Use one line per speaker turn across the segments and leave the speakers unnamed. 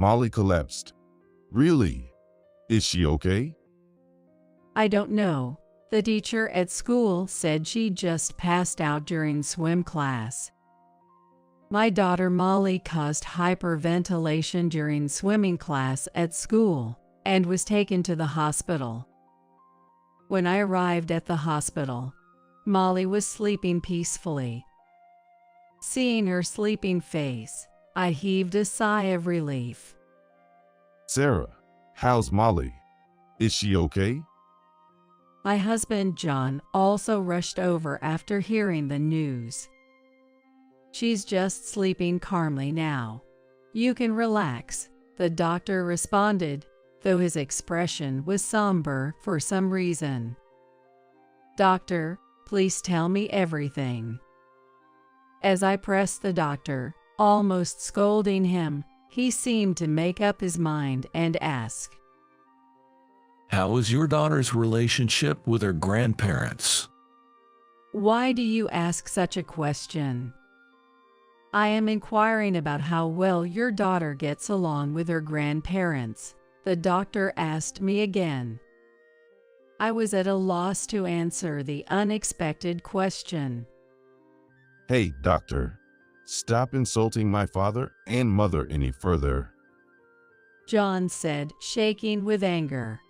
Molly collapsed. Really? Is she okay?
I don't know. The teacher at school said she just passed out during swim class. My daughter Molly caused hyperventilation during swimming class at school and was taken to the hospital. When I arrived at the hospital, Molly was sleeping peacefully. Seeing her sleeping face, I heaved a sigh of relief.
Sarah, how's Molly? Is she okay?
My husband John also rushed over after hearing the news. She's just sleeping calmly now. You can relax, the doctor responded, though his expression was somber for some reason. Doctor, please tell me everything. As I pressed the doctor, almost scolding him, he seemed to make up his mind and ask,
How is your daughter's relationship with her grandparents?
Why do you ask such a question? I am inquiring about how well your daughter gets along with her grandparents, the doctor asked me again. I was at a loss to answer the unexpected question.
Hey, doctor, stop insulting my father and mother any further,
John said, shaking with anger.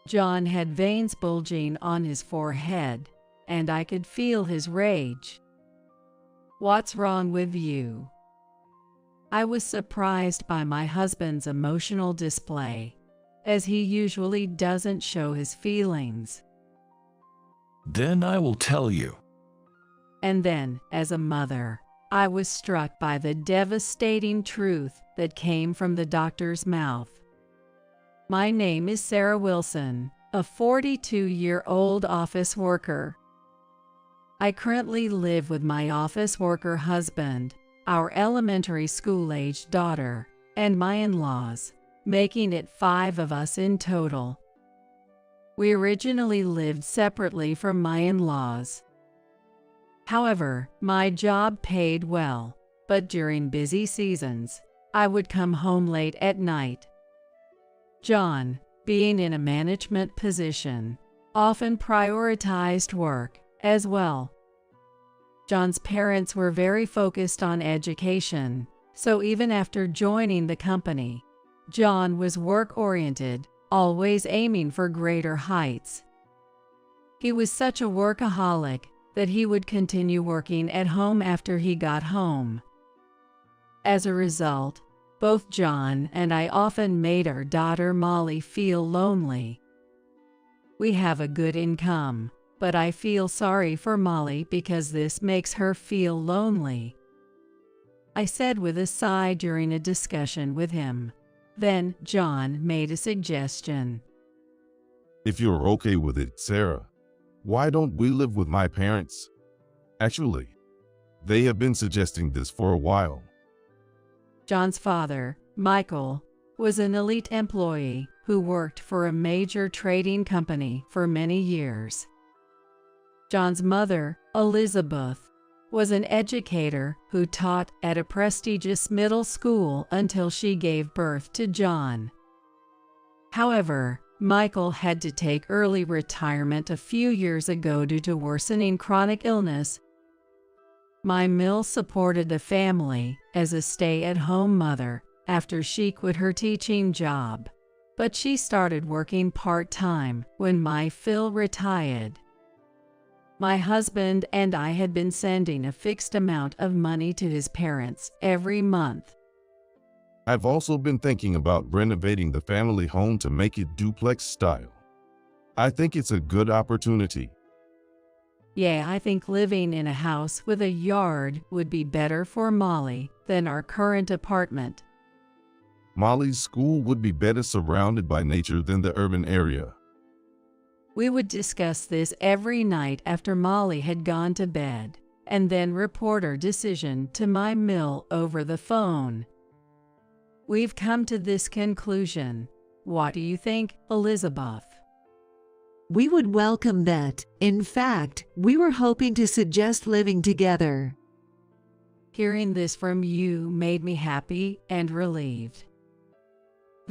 John had veins bulging on his forehead, and I could feel his rage. What's wrong with you? I was surprised by my husband's emotional display, as he usually doesn't show his feelings.
Then I will tell you.
And then, as a mother, I was struck by the devastating truth that came from the doctor's mouth. My name is Sarah Wilson, a 42-year-old office worker. I currently live with my office worker husband, our elementary school-aged daughter, and my in-laws, making it 5 of us in total. We originally lived separately from my in-laws. However, my job paid well, but during busy seasons, I would come home late at night. John, being in a management position, often prioritized work as well. John's parents were very focused on education, so even after joining the company, John was work-oriented, always aiming for greater heights. He was such a workaholic that he would continue working at home after he got home. As a result, both John and I often made our daughter Molly feel lonely. We have a good income, but I feel sorry for Molly because this makes her feel lonely, I said with a sigh during a discussion with him. Then John made a suggestion.
If you're okay with it, Sarah, why don't we live with my parents? Actually, they have been suggesting this for a while.
John's father, Michael, was an elite employee who worked for a major trading company for many years. John's mother, Elizabeth, was an educator who taught at a prestigious middle school until she gave birth to John. However, Michael had to take early retirement a few years ago due to worsening chronic illness. My mill supported the family as a stay-at-home mother after she quit her teaching job, but she started working part-time when my Phil retired. My husband and I had been sending a fixed amount of money to his parents every month.
I've also been thinking about renovating the family home to make it duplex style. I think it's a good opportunity.
Yeah, I think living in a house with a yard would be better for Molly than our current apartment.
Molly's school would be better surrounded by nature than the urban area.
We would discuss this every night after Molly had gone to bed, and then report our decision to my mill over the phone. We've come to this conclusion. What do you think, Elizabeth?
We would welcome that. In fact, we were hoping to suggest living together.
Hearing this from you made me happy and relieved.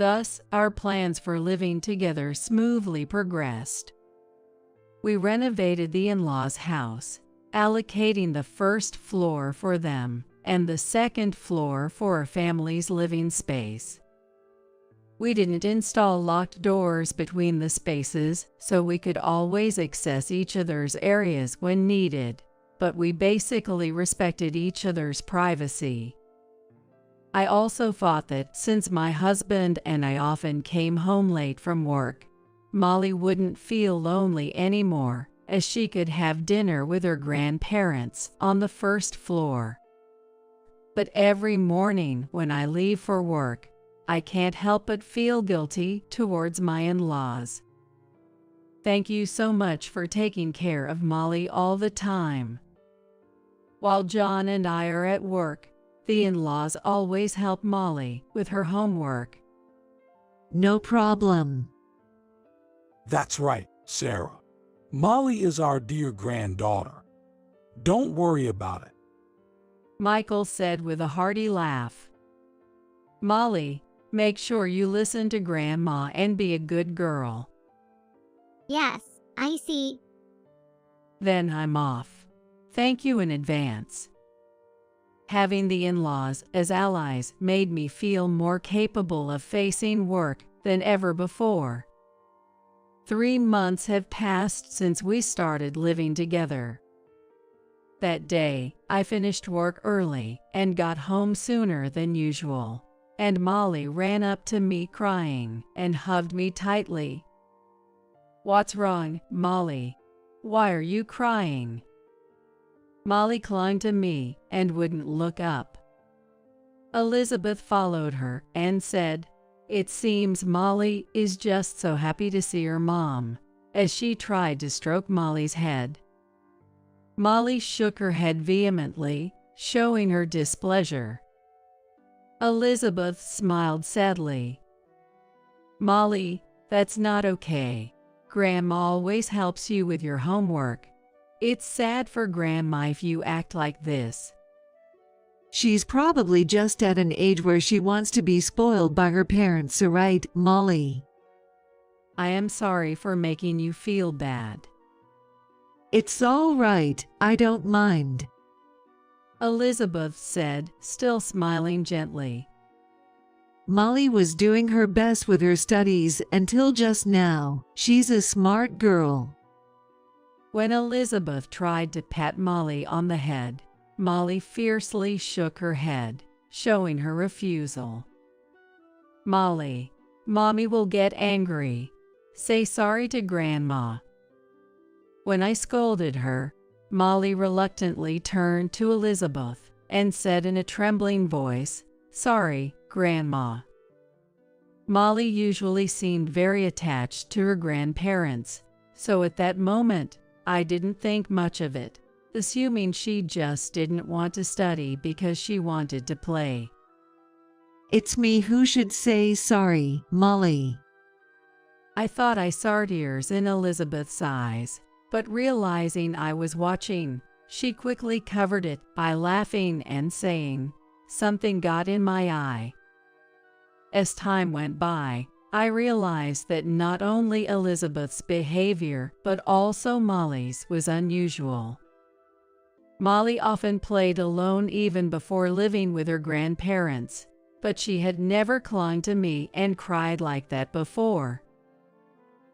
Thus, our plans for living together smoothly progressed. We renovated the in-laws' house, allocating the first floor for them and the second floor for our family's living space. We didn't install locked doors between the spaces so we could always access each other's areas when needed, but we basically respected each other's privacy. I also thought that since my husband and I often came home late from work, Molly wouldn't feel lonely anymore, as she could have dinner with her grandparents on the first floor. But every morning when I leave for work, I can't help but feel guilty towards my in-laws. Thank you so much for taking care of Molly all the time. While John and I are at work, the in-laws always help Molly with her homework.
No problem.
That's right, Sarah. Molly is our dear granddaughter. Don't worry about it.
Michael said with a hearty laugh. Molly, make sure you listen to Grandma and be a good girl.
Yes, I see.
Then I'm off. Thank you in advance. Having the in-laws as allies made me feel more capable of facing work than ever before. 3 months have passed since we started living together. That day, I finished work early and got home sooner than usual, and Molly ran up to me crying and hugged me tightly. "What's wrong, Molly? Why are you crying?" Molly clung to me and wouldn't look up. Elizabeth followed her and said, "It seems Molly is just so happy to see her mom," as she tried to stroke Molly's head. Molly shook her head vehemently, showing her displeasure. Elizabeth smiled sadly. "Molly, that's not okay. Grandma always helps you with your homework. It's sad for Grandma if you act like this."
She's probably just at an age where she wants to be spoiled by her parents, right, Molly?
"I am sorry for making you feel bad."
It's all right, I don't mind.
Elizabeth said, still smiling gently.
Molly was doing her best with her studies until just now. She's a smart girl.
When Elizabeth tried to pat Molly on the head, Molly fiercely shook her head, showing her refusal. "Molly, Mommy will get angry. Say sorry to Grandma." When I scolded her, Molly reluctantly turned to Elizabeth and said in a trembling voice, "Sorry, Grandma." Molly usually seemed very attached to her grandparents, so at that moment, I didn't think much of it, assuming she just didn't want to study because she wanted to play.
It's me who should say sorry, Molly.
I thought I saw tears in Elizabeth's eyes, but realizing I was watching, she quickly covered it by laughing and saying, "Something got in my eye." As time went by, I realized that not only Elizabeth's behavior but also Molly's was unusual. Molly often played alone even before living with her grandparents, but she had never clung to me and cried like that before.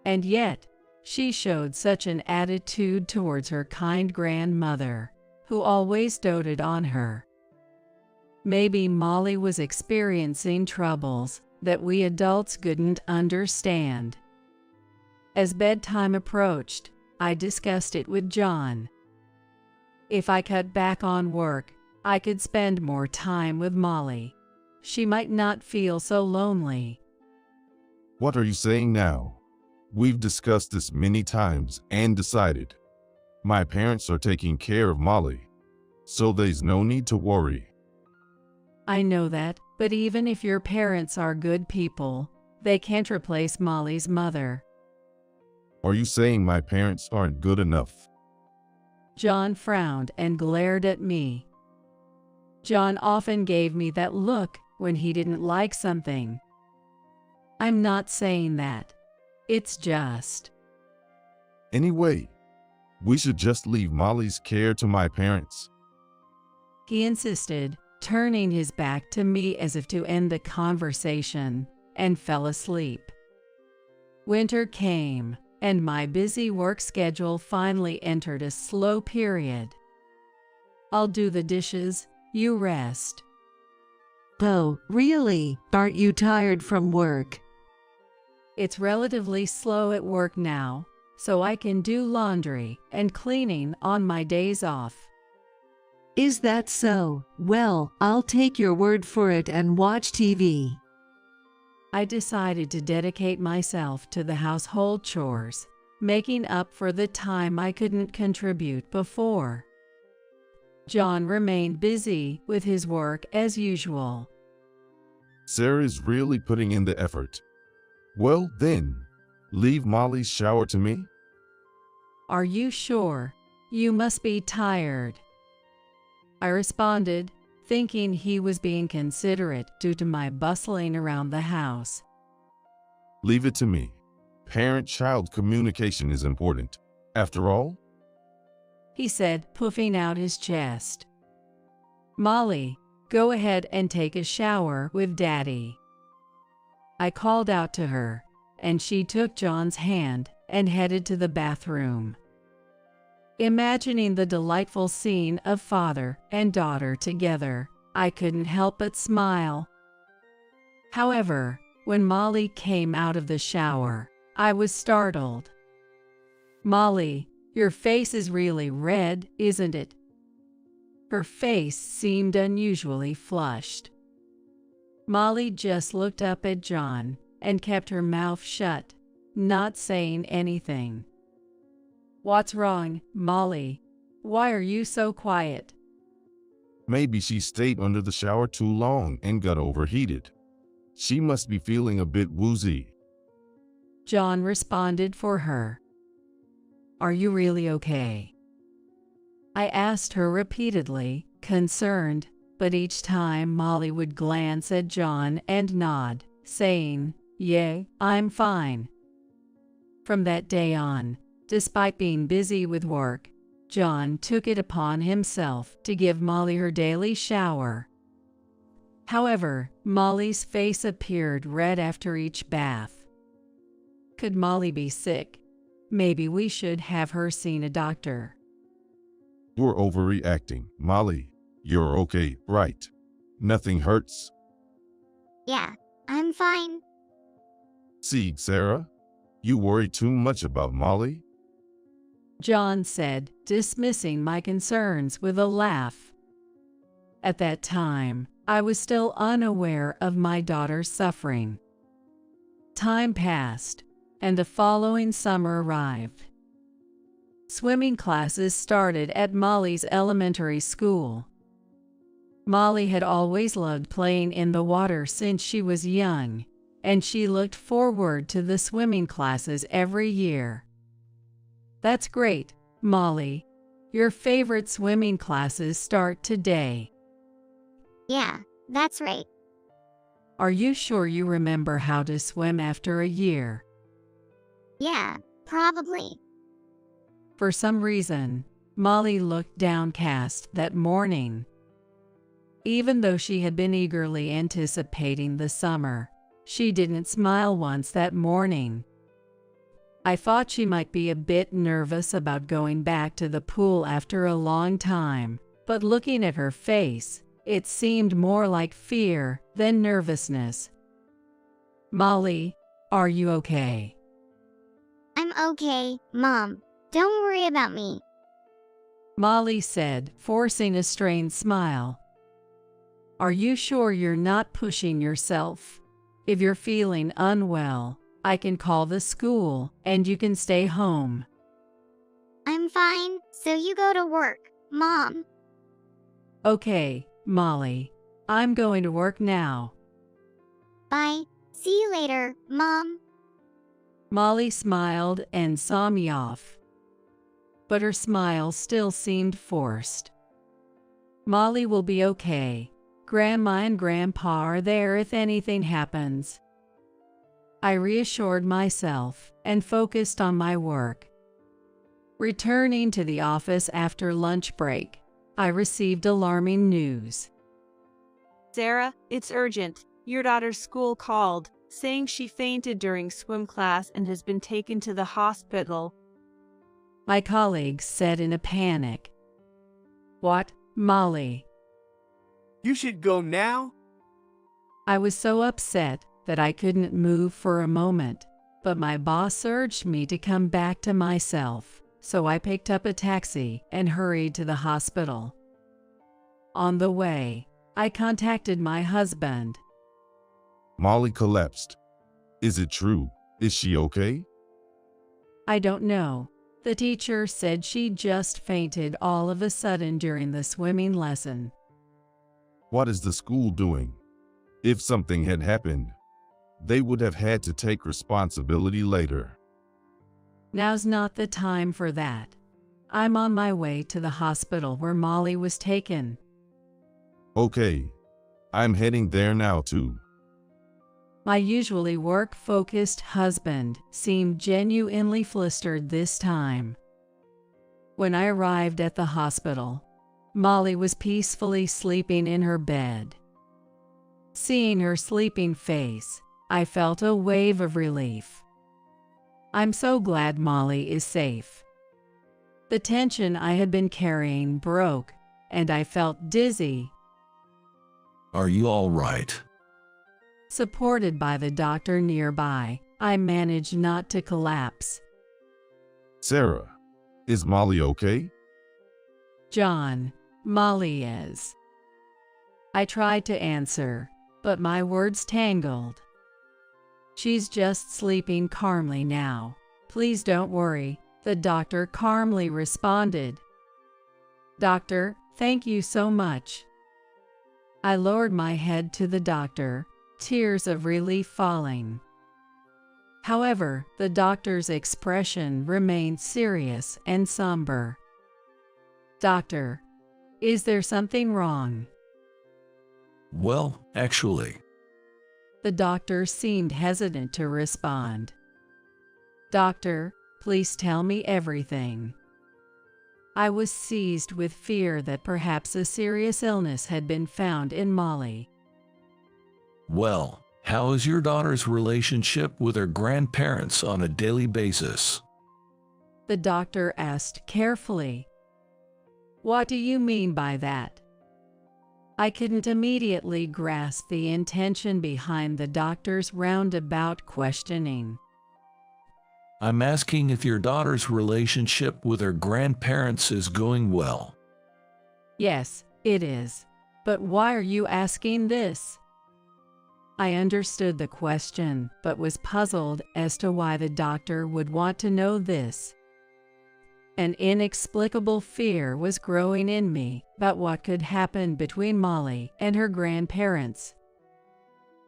And yet, she showed such an attitude towards her kind grandmother, who always doted on her. Maybe Molly was experiencing troubles that we adults couldn't understand. As bedtime approached, I discussed it with John. If I cut back on work, I could spend more time with Molly. She might not feel so lonely.
What are you saying now? We've discussed this many times and decided. My parents are taking care of Molly, so there's no need to worry.
I know that, but even if your parents are good people, they can't replace Molly's mother.
Are you saying my parents aren't good enough?
John frowned and glared at me. John often gave me that look when he didn't like something. I'm not saying that. It's just.
Anyway, we should just leave Molly's care to my parents.
He insisted, turning his back to me as if to end the conversation, and fell asleep. Winter came, and my busy work schedule finally entered a slow period. I'll do the dishes, you rest.
Oh, really? Aren't you tired from work?
It's relatively slow at work now, so I can do laundry and cleaning on my days off.
Is that so? Well, I'll take your word for it and watch TV.
I decided to dedicate myself to the household chores, making up for the time I couldn't contribute before. John remained busy with his work as usual.
Sarah is really putting in the effort. Well then, leave Molly's shower to me.
Are you sure? You must be tired. I responded, thinking he was being considerate due to my bustling around the house.
Leave it to me. Parent-child communication is important. After all,
He said, puffing out his chest. Molly, go ahead and take a shower with Daddy. I called out to her, and she took John's hand and headed to the bathroom. Imagining the delightful scene of father and daughter together, I couldn't help but smile. However, when Molly came out of the shower, I was startled. Molly, your face is really red, isn't it? Her face seemed unusually flushed. Molly just looked up at John and kept her mouth shut, not saying anything. What's wrong, Molly? Why are you so quiet?
maybe she stayed under the shower too long and got overheated. She must be feeling a bit woozy.
John responded for her. Are you really okay? I asked her repeatedly, concerned, but each time Molly would glance at John and nod, saying, "Yeah, I'm fine." From that day on, despite being busy with work, John took it upon himself to give Molly her daily shower. However, Molly's face appeared red after each bath. Could Molly be sick? Maybe we should have her seen a doctor.
You're overreacting, Molly. You're okay, right? Nothing hurts.
Yeah, I'm fine.
See, Sarah, you worry too much about Molly.
John said, dismissing my concerns with a laugh. At that time, I was still unaware of my daughter's suffering. Time passed, and the following summer arrived. Swimming classes started at Molly's elementary school. Molly had always loved playing in the water since she was young, and she looked forward to the swimming classes every year. That's great, Molly. Your favorite swimming classes start today.
Yeah, that's right.
Are you sure you remember how to swim after a year?
Yeah, probably.
For some reason, Molly looked downcast that morning. Even though she had been eagerly anticipating the summer, she didn't smile once that morning. I thought she might be a bit nervous about going back to the pool after a long time, but looking at her face, it seemed more like fear than nervousness. Molly, are you okay?
I'm okay, Mom. Don't worry about me.
Molly said, forcing a strained smile. Are you sure you're not pushing yourself? If you're feeling unwell, I can call the school and you can stay home.
I'm fine, so you go to work, Mom.
Okay, Molly. I'm going to work now.
Bye. See you later, Mom.
Molly smiled and saw me off. But her smile still seemed forced. Molly will be okay. Grandma and Grandpa are there if anything happens. I reassured myself and focused on my work. Returning to the office after lunch break, I received alarming news.
Sarah, it's urgent. Your daughter's school called, saying she fainted during swim class and has been taken to the hospital.
My colleagues said in a panic. What, Molly?
You should go now.
I was so upset that I couldn't move for a moment, but my boss urged me to come back to myself, so I picked up a taxi and hurried to the hospital. On the way, I contacted my husband.
Molly collapsed. Is it true? Is she okay?
I don't know. The teacher said she just fainted all of a sudden during the swimming lesson.
What is the school doing? If something had happened, they would have had to take responsibility later.
Now's not the time for that. I'm on my way to the hospital where Molly was taken.
Okay, I'm heading there now too.
My usually work-focused husband seemed genuinely flustered this time. When I arrived at the hospital, Molly was peacefully sleeping in her bed. Seeing her sleeping face, I felt a wave of relief. I'm so glad Molly is safe. The tension I had been carrying broke, and I felt dizzy.
Are you all right?
Supported by the doctor nearby, I managed not to collapse.
Sarah, is Molly okay?
John, Molly is. I tried to answer, but my words tangled. She's just sleeping calmly now. Please don't worry, the doctor calmly responded. Doctor, thank you so much. I lowered my head to the doctor, tears of relief falling. However, the doctor's expression remained serious and somber. Doctor, is there something wrong?
Well, actually.
The doctor seemed hesitant to respond. Doctor, please tell me everything. I was seized with fear that perhaps a serious illness had been found in Molly.
Well, how is your daughter's relationship with her grandparents on a daily basis?
The doctor asked carefully. What do you mean by that? I couldn't immediately grasp the intention behind the doctor's roundabout questioning.
I'm asking if your daughter's relationship with her grandparents is going well.
Yes, it is. But why are you asking this? I understood the question, but was puzzled as to why the doctor would want to know this. An inexplicable fear was growing in me about what could happen between Molly and her grandparents.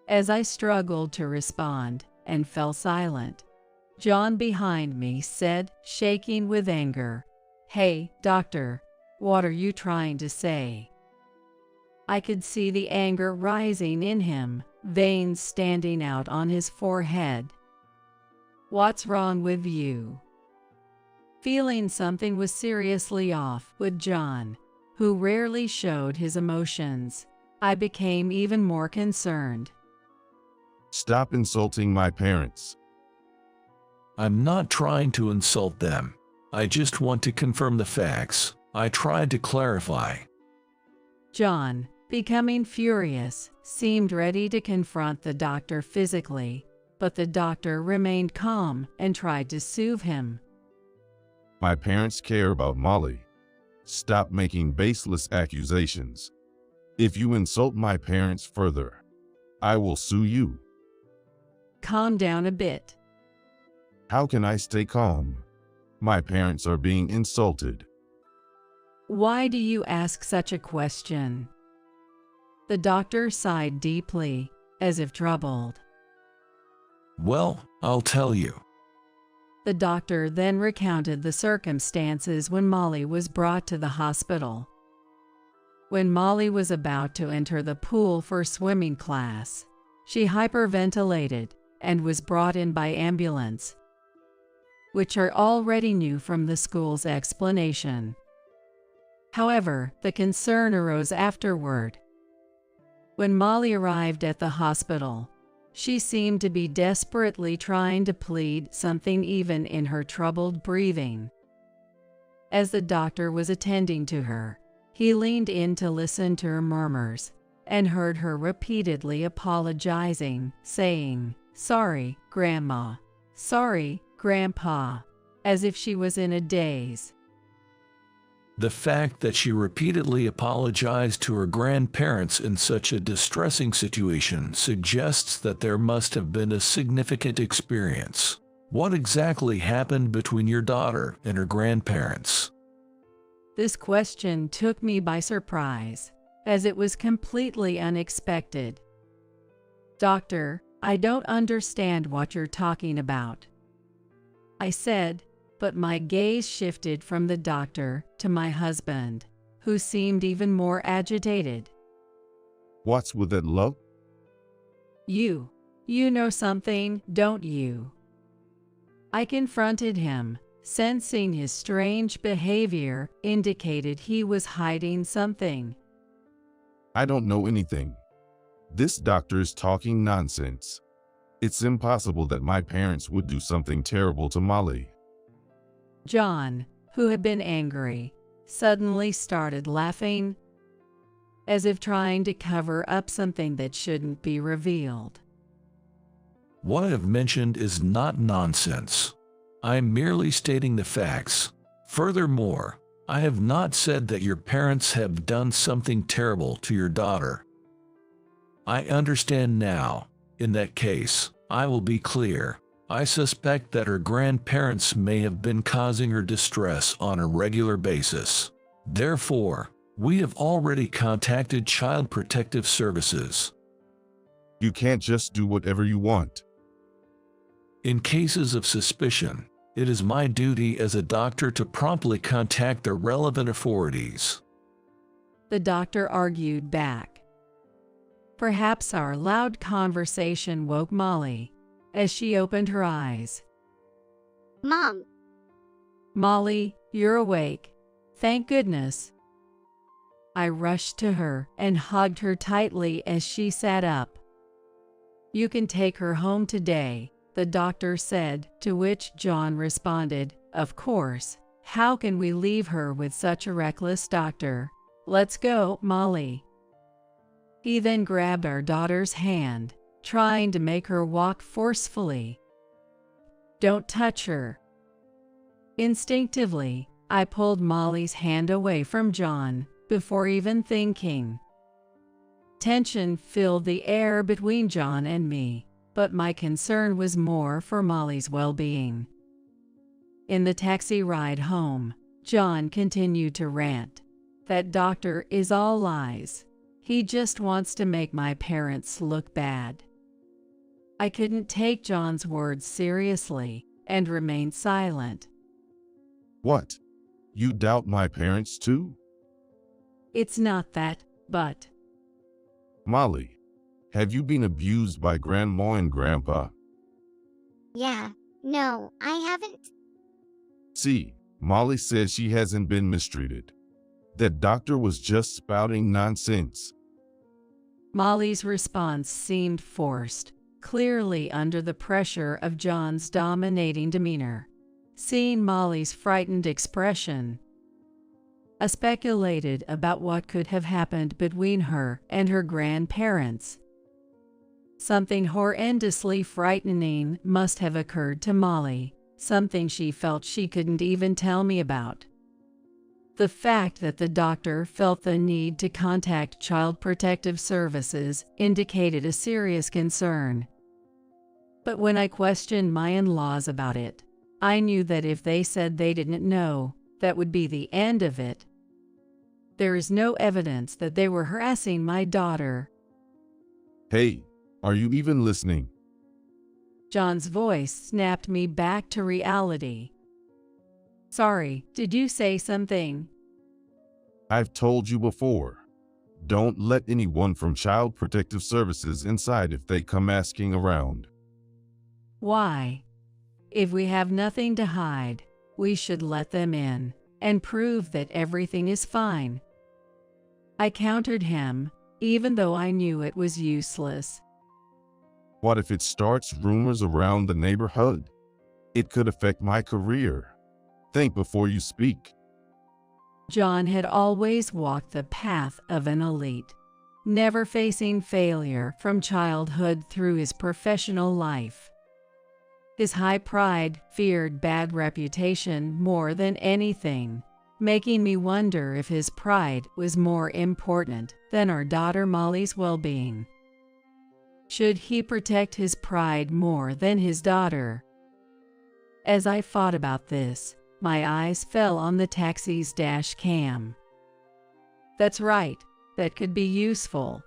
As I struggled to respond and fell silent, John behind me said, shaking with anger, "Hey, doctor, what are you trying to say?" I could see the anger rising in him, veins standing out on his forehead. What's wrong with you? Feeling something was seriously off with John, who rarely showed his emotions, I became even more concerned.
Stop insulting my parents.
I'm not trying to insult them. I just want to confirm the facts. I tried to clarify.
John, becoming furious, seemed ready to confront the doctor physically, but the doctor remained calm and tried to soothe him.
My parents care about Molly. Stop making baseless accusations. If you insult my parents further, I will sue you.
Calm down a bit.
How can I stay calm? My parents are being insulted.
Why do you ask such a question? The doctor sighed deeply, as if troubled.
Well, I'll tell you.
The doctor then recounted the circumstances when Molly was brought to the hospital. When Molly was about to enter the pool for swimming class, she hyperventilated and was brought in by ambulance, which I already knew from the school's explanation. However, the concern arose afterward. When Molly arrived at the hospital, she seemed to be desperately trying to plead something even in her troubled breathing. As the doctor was attending to her, he leaned in to listen to her murmurs and heard her repeatedly apologizing, saying, "Sorry, Grandma. Sorry, Grandpa," as if she was in a daze.
The fact that she repeatedly apologized to her grandparents in such a distressing situation suggests that there must have been a significant experience. What exactly happened between your daughter and her grandparents?
This question took me by surprise, as it was completely unexpected. "Doctor, I don't understand what you're talking about," I said, but my gaze shifted from the doctor to my husband, who seemed even more agitated.
What's with that, love?
You know something, don't you?" I confronted him, sensing his strange behavior indicated he was hiding something.
I don't know anything. This doctor's talking nonsense. It's impossible that my parents would do something terrible to Molly.
John, who had been angry, suddenly started laughing, as if trying to cover up something that shouldn't be revealed.
What I've mentioned is not nonsense. I'm merely stating the facts. Furthermore, I have not said that your parents have done something terrible to your daughter. I understand now. In that case, I will be clear. I suspect that her grandparents may have been causing her distress on a regular basis. Therefore, we have already contacted Child Protective Services.
You can't just do whatever you want.
In cases of suspicion, it is my duty as a doctor to promptly contact the relevant authorities.
The doctor argued back. Perhaps our loud conversation woke Molly, as she opened her eyes.
Mom,
"Molly, you're awake. Thank goodness." I rushed to her and hugged her tightly as she sat up. "You can take her home today," the doctor said, to which John responded, "Of course. How can we leave her with such a reckless doctor? Let's go, Molly." He then grabbed our daughter's hand, trying to make her walk forcefully. "Don't touch her." Instinctively, I pulled Molly's hand away from John before even thinking. Tension filled the air between John and me, but my concern was more for Molly's well-being. In the taxi ride home, John continued to rant. "That doctor is all lies. He just wants to make my parents look bad." I couldn't take John's words seriously and remained silent.
What? You doubt my parents too?
"It's not that, but..."
Molly, have you been abused by Grandma and Grandpa?
yeah, no, I haven't.
See, Molly says she hasn't been mistreated. That doctor was just spouting nonsense.
Molly's response seemed forced, clearly under the pressure of John's dominating demeanor. Seeing Molly's frightened expression, I speculated about what could have happened between her and her grandparents. Something horrendously frightening must have occurred to Molly, something she felt she couldn't even tell me about. The fact that the doctor felt the need to contact Child Protective Services indicated a serious concern. But when I questioned my in-laws about it, I knew that if they said they didn't know, that would be the end of it. There is no evidence that they were harassing my daughter.
Hey, are you even listening?
John's voice snapped me back to reality. "Sorry, did you say something?"
I've told you before. Don't let anyone from Child Protective Services inside if they come asking around.
Why? If we have nothing to hide, we should let them in and prove that everything is fine. I countered him, even though I knew it was useless.
What if it starts rumors around the neighborhood? It could affect my career. Think before you speak.
John had always walked the path of an elite, never facing failure from childhood through his professional life. His high pride feared bad reputation more than anything, making me wonder if his pride was more important than our daughter Molly's well-being. Should he protect his pride more than his daughter? As I thought about this, my eyes fell on the taxi's dash cam. That's right, that could be useful.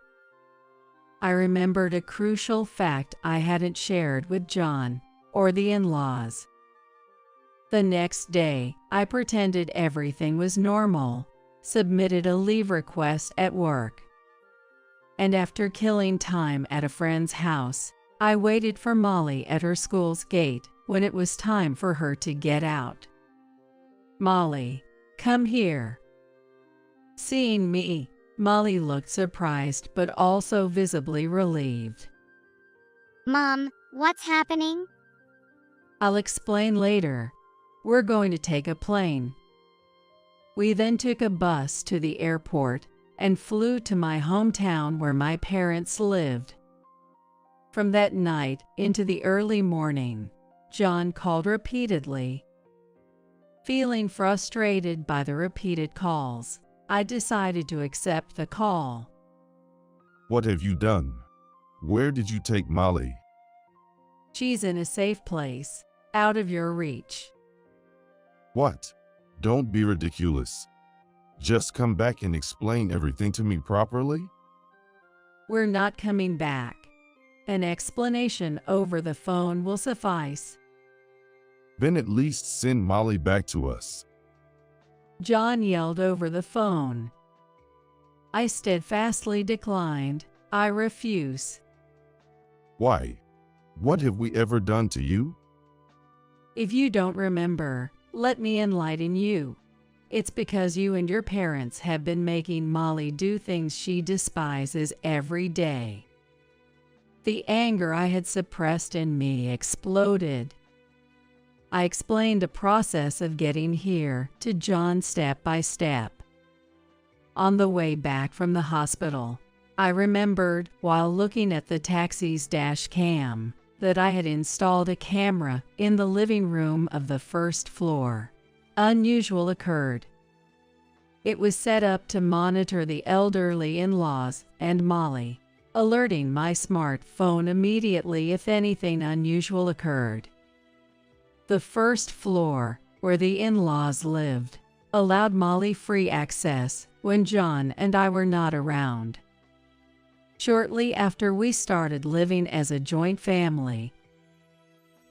I remembered a crucial fact I hadn't shared with John or the in-laws. The next day, I pretended everything was normal, submitted a leave request at work, and after killing time at a friend's house, I waited for Molly at her school's gate when it was time for her to get out. "Molly, come here." Seeing me, Molly looked surprised but also visibly relieved.
Mom, what's happening?
"I'll explain later. We're going to take a plane." We then took a bus to the airport and flew to my hometown where my parents lived. From that night into the early morning, John called repeatedly. Feeling frustrated by the repeated calls, I decided to accept the call.
What have you done? Where did you take Molly?
"She's in a safe place, out of your reach."
What? Don't be ridiculous. Just come back and explain everything to me properly?
"We're not coming back. An explanation over the phone will suffice."
Then at least send Molly back to us.
John yelled over the phone. I steadfastly declined. "I refuse."
Why? What have we ever done to you?
"If you don't remember, let me enlighten you. It's because you and your parents have been making Molly do things she despises every day." The anger I had suppressed in me exploded. I explained the process of getting here to John step by step. On the way back from the hospital, I remembered, while looking at the taxi's dash cam, that I had installed a camera in the living room of the first floor. Unusual occurred. It was set up to monitor the elderly in-laws and Molly, alerting my smartphone immediately if anything unusual occurred. The first floor, where the in-laws lived, allowed Molly free access when John and I were not around. Shortly after we started living as a joint family,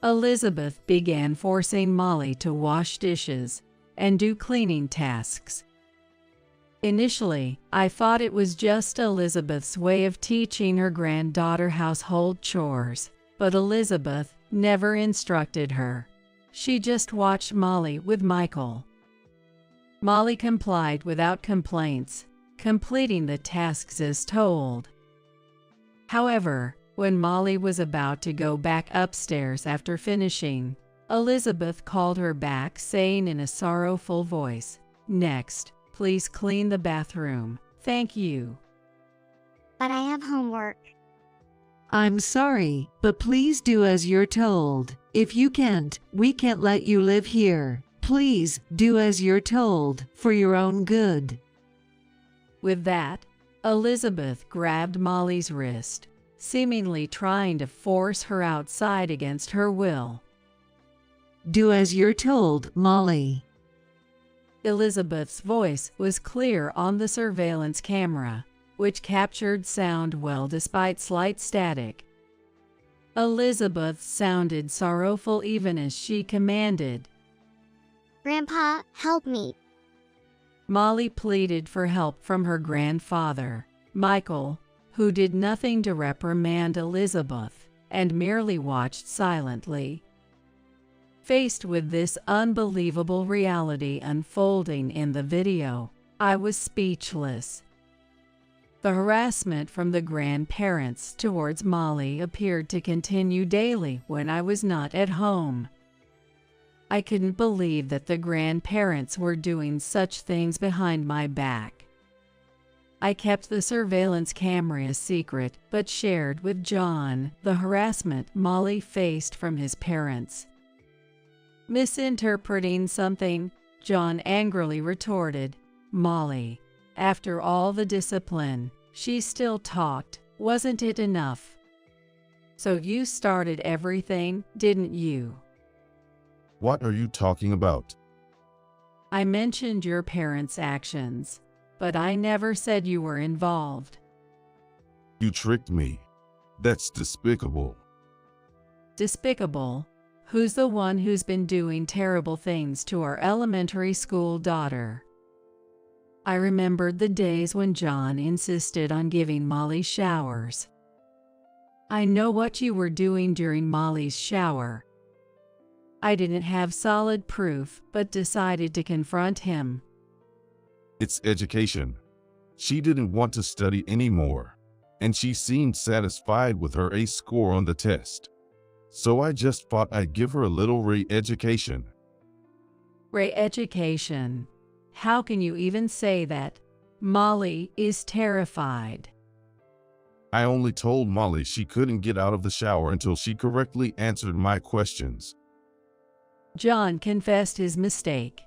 Elizabeth began forcing Molly to wash dishes and do cleaning tasks. Initially, I thought it was just Elizabeth's way of teaching her granddaughter household chores, but Elizabeth never instructed her. She just watched Molly with Michael. Molly complied without complaints, completing the tasks as told. However, when Molly was about to go back upstairs after finishing, Elizabeth called her back, saying in a sorrowful voice, "Next, please clean the bathroom. Thank you."
But I have homework.
I'm sorry, but please do as you're told. If you can't, we can't let you live here. Please do as you're told, for your own good.
With that, Elizabeth grabbed Molly's wrist, seemingly trying to force her outside against her will.
Do as you're told, Molly.
Elizabeth's voice was clear on the surveillance camera, which captured sound well despite slight static. Elizabeth sounded sorrowful even as she commanded.
Grandpa, help me.
Molly pleaded for help from her grandfather, Michael, who did nothing to reprimand Elizabeth, and merely watched silently. Faced with this unbelievable reality unfolding in the video, I was speechless. The harassment from the grandparents towards Molly appeared to continue daily when I was not at home. I couldn't believe that the grandparents were doing such things behind my back. I kept the surveillance camera a secret, but shared with John the harassment Molly faced from his parents. Misinterpreting something, John angrily retorted, "Molly, after all the discipline, she still talked. Wasn't it enough? So you started everything, didn't you?"
What are you talking about?
I mentioned your parents' actions, but I never said you were involved.
You tricked me. That's despicable.
Despicable? Who's the one who's been doing terrible things to our elementary school daughter? I remembered the days when John insisted on giving Molly showers. I know what you were doing during Molly's shower. I didn't have solid proof, but decided to confront him.
It's education. She didn't want to study anymore, and she seemed satisfied with her A score on the test. So I just thought I'd give her a little re-education.
Re-education? How can you even say that? Molly is terrified.
I only told Molly she couldn't get out of the shower until she correctly answered my questions.
John confessed his mistake.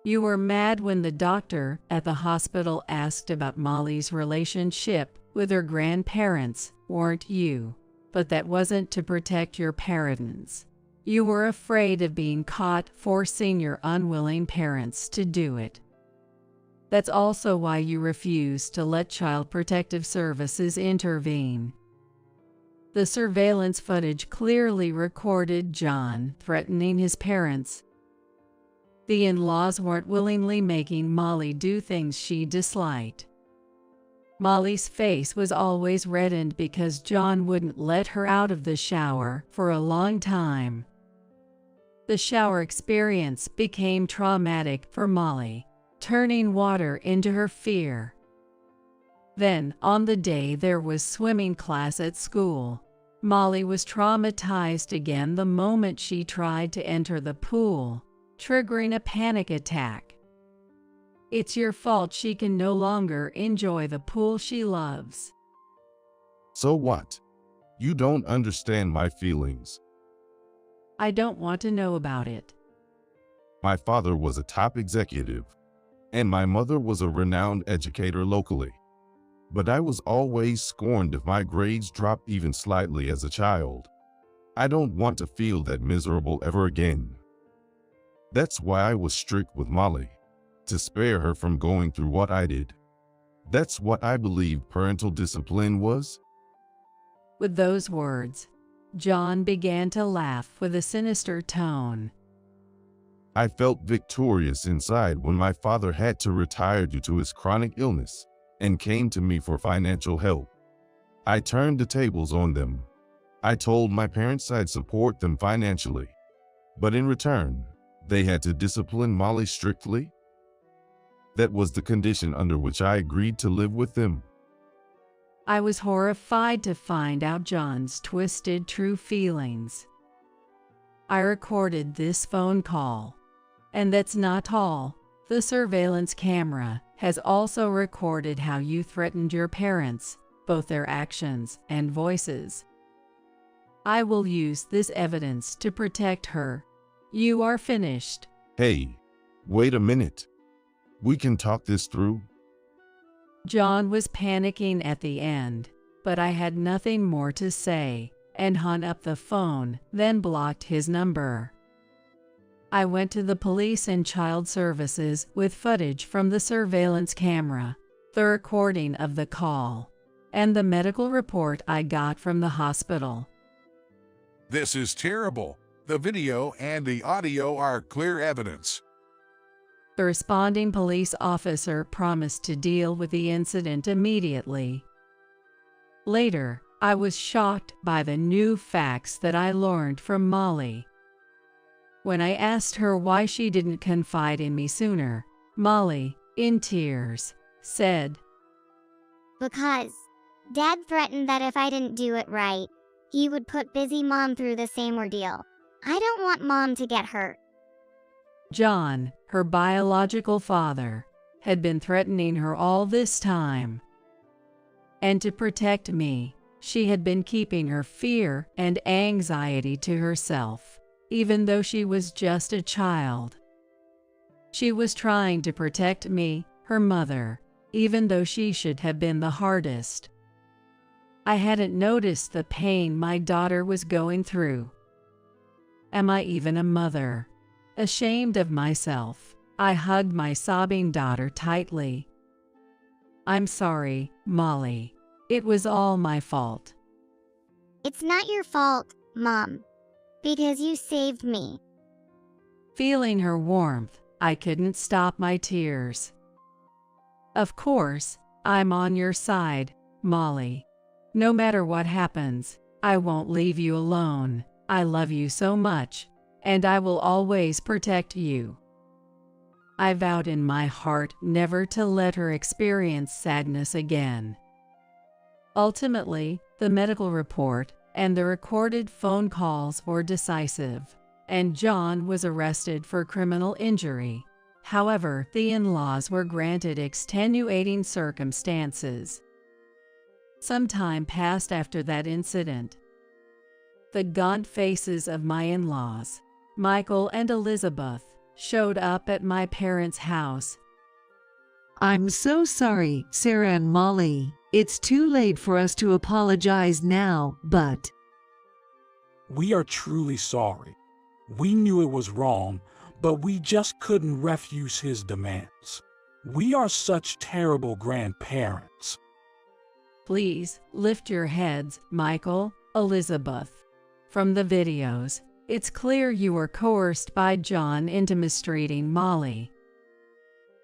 You were mad when the doctor at the hospital asked about Molly's relationship with her grandparents, weren't you? But that wasn't to protect your parents. You were afraid of being caught forcing your unwilling parents to do it. That's also why you refused to let Child Protective Services intervene. The surveillance footage clearly recorded John threatening his parents. The in-laws weren't willingly making Molly do things she disliked. Molly's face was always reddened because John wouldn't let her out of the shower for a long time. The shower experience became traumatic for Molly, turning water into her fear. Then, on the day there was swimming class at school, Molly was traumatized again the moment she tried to enter the pool, triggering a panic attack. It's your fault she can no longer enjoy the pool she loves.
So what? You don't understand my feelings.
I don't want to know about it.
My father was a top executive, and my mother was a renowned educator locally. But I was always scorned if my grades dropped even slightly as a child. I don't want to feel that miserable ever again. That's why I was strict with Molly, to spare her from going through what I did. That's what I believed parental discipline was.
With those words, John began to laugh with a sinister tone.
I felt victorious inside when my father had to retire due to his chronic illness and came to me for financial help. I turned the tables on them. I told my parents I'd support them financially, but in return, they had to discipline Molly strictly. That was the condition under which I agreed to live with them.
I was horrified to find out John's twisted true feelings. I recorded this phone call. And that's not all. The surveillance camera has also recorded how you threatened your parents, both their actions and voices. I will use this evidence to protect her. You are finished.
Hey, wait a minute. We can talk this through.
John was panicking at the end, but I had nothing more to say and hung up the phone, then blocked his number. I went to the police and child services with footage from the surveillance camera, the recording of the call, and the medical report I got from the hospital.
This is terrible. The video and the audio are clear evidence.
The responding police officer promised to deal with the incident immediately. Later, I was shocked by the new facts that I learned from Molly. When I asked her why she didn't confide in me sooner, Molly, in tears, said,
Because Dad threatened that if I didn't do it right, he would put busy Mom through the same ordeal. I don't want Mom to get hurt.
John, her biological father, had been threatening her all this time. And to protect me, she had been keeping her fear and anxiety to herself, even though she was just a child. She was trying to protect me, her mother, even though she should have been the hardest. I hadn't noticed the pain my daughter was going through. Am I even a mother? Ashamed of myself, I hugged my sobbing daughter tightly. I'm sorry, Molly. It was all my fault.
It's not your fault, Mom, because you saved me.
Feeling her warmth, I couldn't stop my tears. Of course, I'm on your side, Molly. No matter what happens, I won't leave you alone. I love you so much, and I will always protect you. I vowed in my heart never to let her experience sadness again. Ultimately, the medical report and the recorded phone calls were decisive, and John was arrested for criminal injury. However, the in-laws were granted extenuating circumstances. Some time passed after that incident. The gaunt faces of my in-laws, Michael and Elizabeth, showed up at my parents' house.
I'm so sorry, Sarah and Molly. It's too late for us to apologize now, but
We are truly sorry. We knew it was wrong, but we just couldn't refuse his demands. We are such terrible grandparents.
Please lift your heads, Michael, Elizabeth. From the videos, it's clear you were coerced by John into mistreating Molly.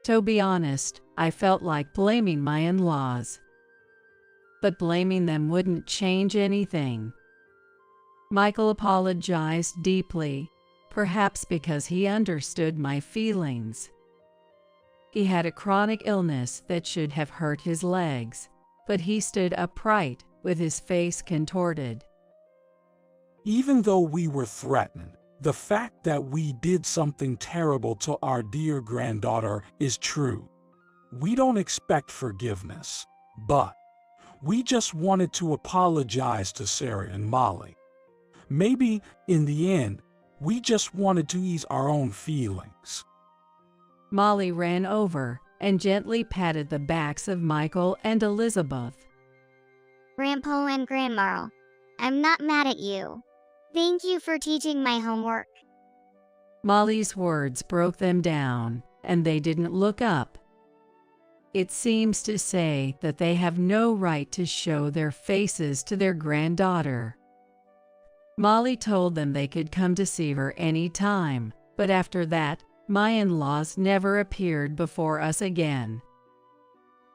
To be honest, I felt like blaming my in-laws. But blaming them wouldn't change anything. Michael apologized deeply, perhaps because he understood my feelings. He had a chronic illness that should have hurt his legs, but he stood upright with his face contorted.
Even though we were threatened, the fact that we did something terrible to our dear granddaughter is true. We don't expect forgiveness, but we just wanted to apologize to Sarah and Molly. Maybe, in the end, we just wanted to ease our own feelings.
Molly ran over and gently patted the backs of Michael and Elizabeth.
Grandpa and Grandma, I'm not mad at you. Thank you for teaching my homework.
Molly's words broke them down, and they didn't look up. It seems to say that they have no right to show their faces to their granddaughter. Molly told them they could come to see her any time, but after that, my in-laws never appeared before us again.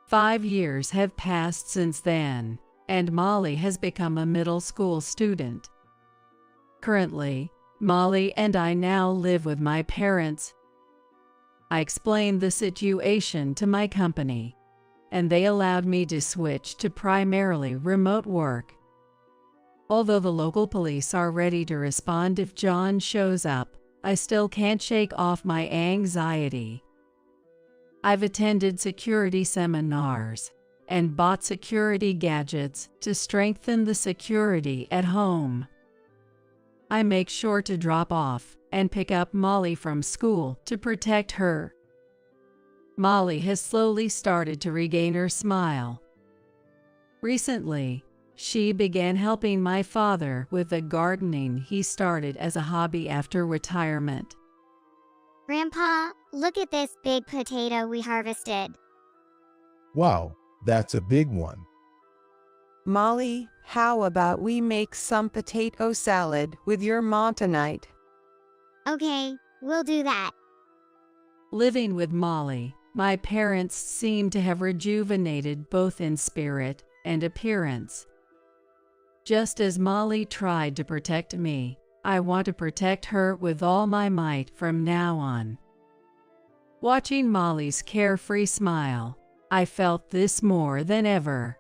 5 years have passed since then, and Molly has become a middle school student. Currently, Molly and I now live with my parents. I explained the situation to my company, and they allowed me to switch to primarily remote work. Although the local police are ready to respond if John shows up, I still can't shake off my anxiety. I've attended security seminars and bought security gadgets to strengthen the security at home. I make sure to drop off and pick up Molly from school to protect her. Molly has slowly started to regain her smile. Recently, she began helping my father with the gardening he started as a hobby after retirement.
Grandpa, look at this big potato we harvested.
Wow, that's a big one.
Molly, how about we make some potato salad with your mom tonight?
Okay, we'll do that.
Living with Molly, my parents seem to have rejuvenated both in spirit and appearance. Just as Molly tried to protect me, I want to protect her with all my might from now on. Watching Molly's carefree smile, I felt this more than ever.